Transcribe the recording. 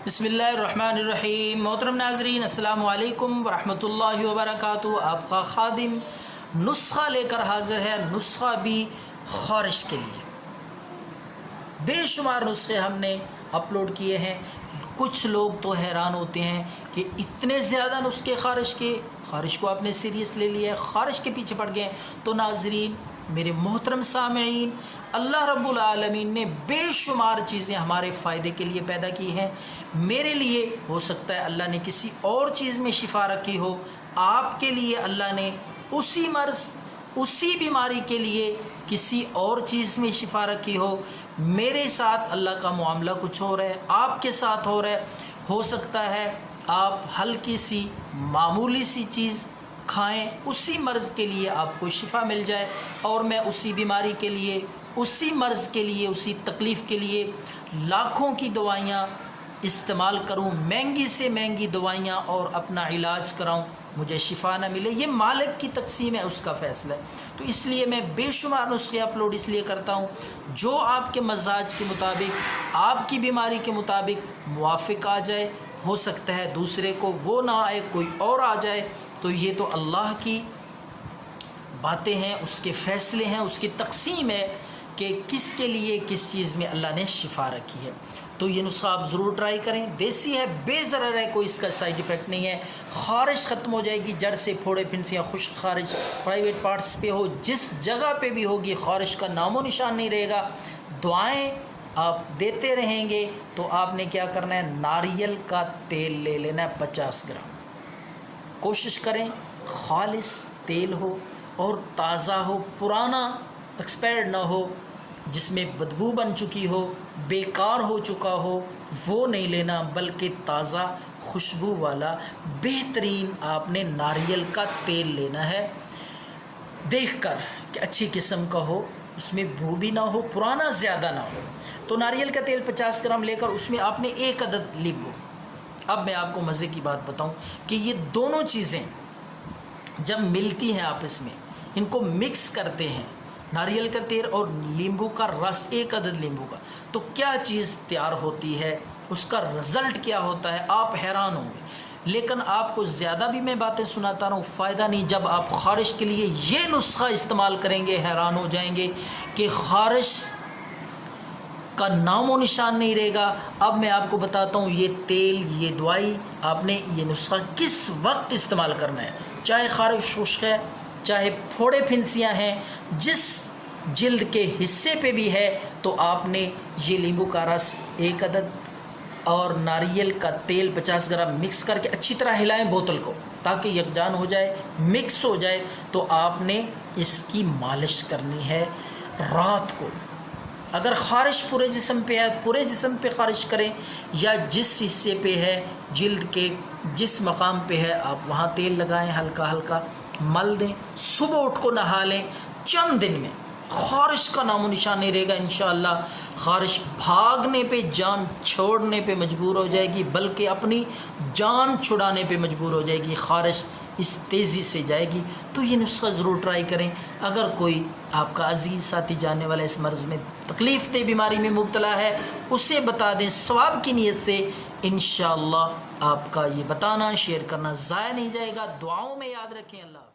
بسم اللہ الرحمن الرحیم۔ محترم ناظرین، السلام علیکم ورحمۃ اللہ وبرکاتہ۔ آپ کا خادم نسخہ لے کر حاضر ہے، نسخہ بھی خارش کے لیے۔ بے شمار نسخے ہم نے اپلوڈ کیے ہیں۔ کچھ لوگ تو حیران ہوتے ہیں کہ اتنے زیادہ نسخے خارش کے، خارش کو آپ نے سیریس لے لیا ہے، خارش کے پیچھے پڑ گئے ہیں۔ تو ناظرین میرے محترم سامعین، اللہ رب العالمین نے بے شمار چیزیں ہمارے فائدے کے لیے پیدا کی ہیں۔ میرے لیے ہو سکتا ہے اللہ نے کسی اور چیز میں شفا رکھی ہو، آپ کے لیے اللہ نے اسی مرض، اسی بیماری کے لیے کسی اور چیز میں شفا رکھی ہو۔ میرے ساتھ اللہ کا معاملہ کچھ ہو رہا ہے، آپ کے ساتھ ہو رہا ہے۔ ہو سکتا ہے آپ ہلکی سی معمولی سی چیز کھائیں، اسی مرض کے لیے آپ کو شفا مل جائے، اور میں اسی بیماری کے لیے، اسی مرض کے لیے، اسی تکلیف کے لیے لاکھوں کی دوائیاں استعمال کروں، مہنگی سے مہنگی دوائیاں، اور اپنا علاج کراؤں، مجھے شفا نہ ملے۔ یہ مالک کی تقسیم ہے، اس کا فیصلہ ہے۔ تو اس لیے میں بے شمار نسخے اپلوڈ اس لیے کرتا ہوں جو آپ کے مزاج کے مطابق، آپ کی بیماری کے مطابق موافق آ جائے۔ ہو سکتا ہے دوسرے کو وہ نہ آئے، کوئی اور آ جائے، تو یہ تو اللہ کی باتیں ہیں، اس کے فیصلے ہیں، اس کی تقسیم ہے کہ کس کے لیے کس چیز میں اللہ نے شفا رکھی ہے۔ تو یہ نسخہ آپ ضرور ٹرائی کریں۔ دیسی ہے، بے ضرر ہے، کوئی اس کا سائیڈ ایفیکٹ نہیں ہے۔ خارش ختم ہو جائے گی، جڑ سے پھوڑے پھنسیاں، خشک خارش پرائیویٹ پارٹس پہ ہو، جس جگہ پہ بھی ہوگی، خارش کا نام و نشان نہیں رہے گا۔ دعائیں آپ دیتے رہیں گے تو آپ نے کیا کرنا ہے، ناریل کا تیل لے لینا ہے 50 گرام۔ کوشش کریں خالص تیل ہو اور تازہ ہو، پرانا ایکسپائرڈ نہ ہو، جس میں بدبو بن چکی ہو، بیکار ہو چکا ہو، وہ نہیں لینا، بلکہ تازہ خوشبو والا بہترین آپ نے ناریل کا تیل لینا ہے۔ دیکھ کر کہ اچھی قسم کا ہو، اس میں بو بھی نہ ہو، پرانا زیادہ نہ ہو۔ تو ناریل کا تیل 50 گرام لے کر اس میں آپ نے 1 عدد لیمبو۔ اب میں آپ کو مزے کی بات بتاؤں کہ یہ دونوں چیزیں جب ملتی ہیں آپس میں، ان کو مکس کرتے ہیں، ناریل کا تیل اور لیمبو کا رس، 1 عدد لیمبو کا، تو کیا چیز تیار ہوتی ہے، اس کا رزلٹ کیا ہوتا ہے، آپ حیران ہوں گے۔ لیکن آپ کو زیادہ بھی میں باتیں سناتا رہا ہوں، فائدہ نہیں۔ جب آپ خارش کے لیے یہ نسخہ استعمال کریں گے، حیران ہو جائیں گے کہ خارش کا نام و نشان نہیں رہے گا۔ اب میں آپ کو بتاتا ہوں یہ تیل، یہ دوائی، آپ نے یہ نسخہ کس وقت استعمال کرنا ہے۔ چاہے خارش خشک ہے، چاہے پھوڑے پھنسیاں ہیں، جس جلد کے حصے پہ بھی ہے، تو آپ نے یہ لیمبو کا رس 1 عدد اور ناریل کا تیل 50 گرام مکس کر کے اچھی طرح ہلائیں بوتل کو، تاکہ یکجان ہو جائے، مکس ہو جائے۔ تو آپ نے اس کی مالش کرنی ہے رات کو۔ اگر خارش پورے جسم پہ ہے، پورے جسم پہ خارش کریں، یا جس حصے پہ ہے جلد کے، جس مقام پہ ہے، آپ وہاں تیل لگائیں، ہلکا ہلکا مل دیں، صبح اٹھ کو نہا لیں۔ چند دن میں خارش کا نام و نشان نہیں رہے گا انشاءاللہ۔ خارش بھاگنے پہ، جان چھوڑنے پہ مجبور ہو جائے گی، بلکہ اپنی جان چھڑانے پہ مجبور ہو جائے گی، خارش اس تیزی سے جائے گی۔ تو یہ نسخہ ضرور ٹرائی کریں۔ اگر کوئی آپ کا عزیز ساتھی جاننے والا اس مرض میں، تکلیف دہ بیماری میں مبتلا ہے، اسے بتا دیں ثواب کی نیت سے۔ انشاءاللہ آپ کا یہ بتانا، شیئر کرنا ضائع نہیں جائے گا۔ دعاؤں میں یاد رکھیں۔ اللہ